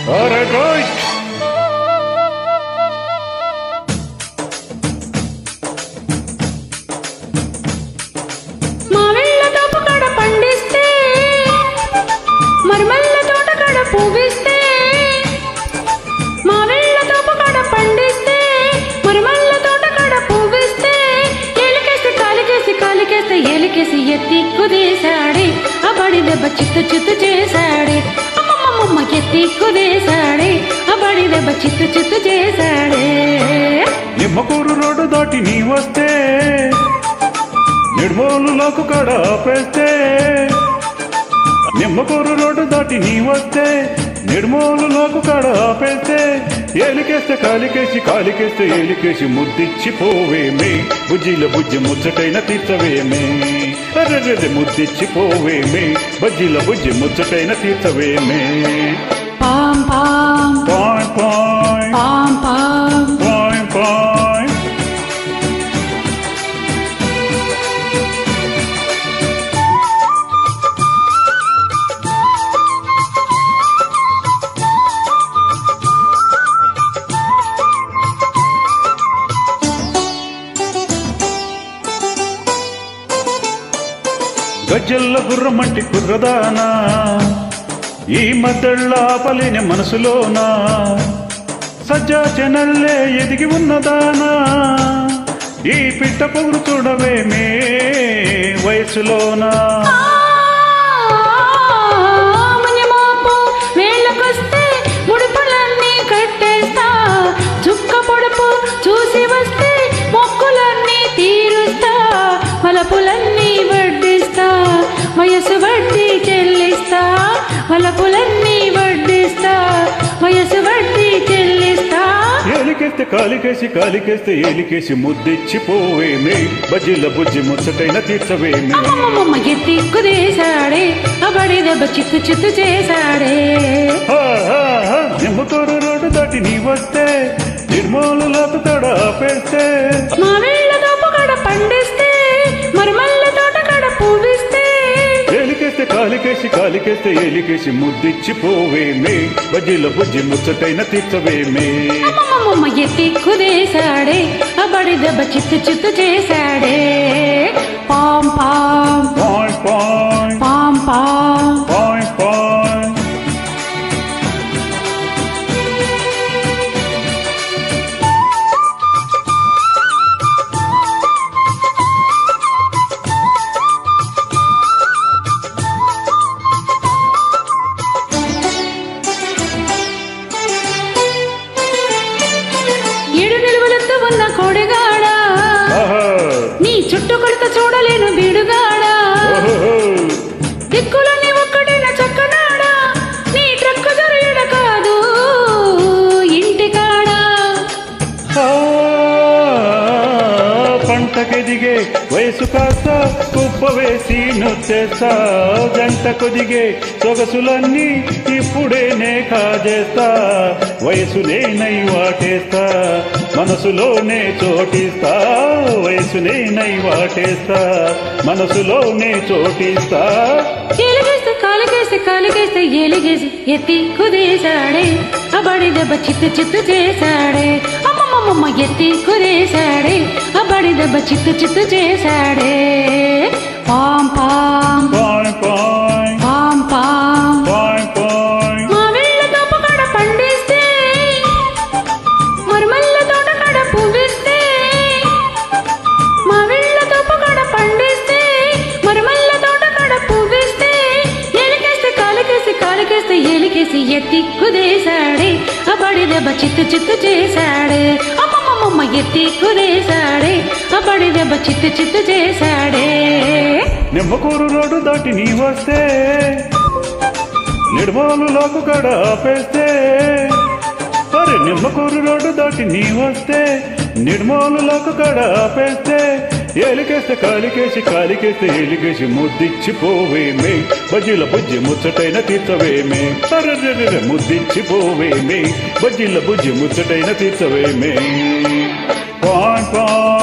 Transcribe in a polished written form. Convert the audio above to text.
All right, right. Mavilla తోపకాడ పండిస్తే మర్మల్ల తోటకాడ పువ్విస్తే మావిళ్ళ తోపకాడ పండిస్తే మర్మల్ల తోటకాడ పువ్విస్తే ఏలికేసి కాలికేసి కాలికేస్తే ఏలికేసి ఎత్తి కుదేశాడే ఆ బడి దెబ్బ చిత్తు చిత్తు చేశాడే అమ్మమ్మమ్మ ఎత్తి కుదేశాడే ఆ బడి దెబ్బ చిత్తు చిత్తు చేశాడే. నిమ్మకూరు రోడ్డు దాటి నీ వస్తే నిడుమోలులోకు కడ ఆపేస్తే నిమ్మకూరు రోడ్డు దాటి నీ వస్తే నిడుమోలులోకు కడ ఆపేస్తే ఏలికేస్తే కాలికేసి కాలికేస్తే ఏలికేసి ముద్దిచ్చి పోవేమే బుజ్జిల బుజ్జి ముచ్చటైన తీర్చవేమే అర్రెర్రె ముద్దిచ్చి పోవేమే బజ్జిల బుజ్జి ముచ్చటైన తీర్చవేమే. పాం పాం పాయ్ పాయ్ పాం పాం పాయ్ పాయ్. గజ్జల్ల గుర్రమంటి కుర్రదానా ఈ మద్దళ్ళ ఆపలేని మనసులోనా సజ్జా చెనల్లే ఎదిగి ఉన్నదానా ఈ పిట్ట పొగురు చూడవేమే వయసులోనా. మునిమాపు వేళ్ళకొస్తే ముడుపులన్నీ కట్టేస్తా చుక్క పొడుపు చూసి వస్తే మొక్కులన్నీ తీరుస్తా మలపులన్నీ వడ్డిస్తా వయసు వడ్డీ చెల్లిస్తా మలపులన్నీ వడ్డిస్తా వయసు వడ్డీ చెల్లిస్తా. ఏలికేస్తే కాలికేసి కాలికేస్తే ఏలికేసి ముద్దిచ్చి పోవేమే బజ్జిల బుజ్జి ముచ్చటైన తీర్చవేమే. అమ్మమ్మ ఎత్తి కుదేశాడే ఆ బడి దెబ్బ చిత్తు చిత్తు చేశాడే. నిమ్మకూరు రోడ్డు దాటి నీ వస్తే నిర్మూలలోకి తడ ఆపేస్తే మావిళ్ళ తోపకాడ పండిస్తే మరుమల్ల తోటకాడ పువ్విస్తే ఏలికేస్తే కాలికేసి కాలికేస్తే ఏలికేసి ముద్దిచ్చి పోవేమే బజ్జిల బుజ్జి ముచ్చటైన తీర్చవేమే. అమ్మమ్మ ఎత్తి కుదేశాడే ఆ బడి దెబ్బ చిత్తు చిత్తు చేశాడే. పాం పాం పాయ్ పాయ్ పాం పాం పాయ్ పాయ్. ఏడు నిలువలతో ఉన్న కోడిగాడ నీ చుట్టూ కొలత చూడలేను బీడుగాడ దిక్కులన్నీ ఒక్కటైన చక్కనాడా నీ ట్రక్కు జరగడ కాదు ఇంటికాడ. పంటకెదిగే వయసు కాస్త కుప్ప వేసి నొచ్చేస్తా జంటకు దిగే సొగసులన్నీ ఇప్పుడేనే కాజేస్తా వయసునే నై వాటేస్తా మనసులోనే చోటిస్తా వయసునే నై వాటేస్తా మనసులోనే చోటిస్తా. ఎలిగేస్తే కాలిగేస్తే కాలిగేస్తే ఎలిగేసి ఎత్తి కుదేశాడే ఆ బడి దెబ్బ చిత్తు చిత్తు చేశాడే. అమ్మమ్మమ్మ ఎత్తి కుదేశాడే ఆ బడి దెబ్బ చిత్తు చిత్తు చేశాడే. పాం పాం పాయ్ పాయ్ పాం పాం పాయ్ పాయ్. మావిళ్ళ తోపకాడ పండిస్తే మరుమల్ల తోటకాడ పువ్విస్తే మావిళ్ళ తోపకాడ పండిస్తే మరుమల్ల తోటకాడ పువ్విస్తే ఏలికేస్తే కాలికేసి కాలికేస్తే ఏలికేసి ఎత్తి కుదేశాడే ఆ బడి దెబ్బ చిత్తు చిత్తు చేశాడే. అమ్మమ్మమ్మ ఎత్తి కుదేశాడే ఆ బడి దెబ్బ చిత్తు చిత్తు చేశాడే. నిమ్మకూరు రోడ్డు దాటి నీ వస్తే నిడుమోలులోకి కడ ఆపేస్తే అరే నిమ్మకూరు రోడ్డు దాటి నీ వస్తే నిడుమోలులోకి కడ ఆపేస్తే ఏలికేస్తే కాలికేసి కాలికేస్తే ఏలికేసి ముద్దిచ్చి పోవేమే బజ్జిల బుజ్జి ముచ్చటైన తీర్చవేమే అర్రెర్రె ముద్దిచ్చి పోవేమే బజ్జిల బుజ్జి ముచ్చటైన తీర్చవేమే. పాయ్ పాయ్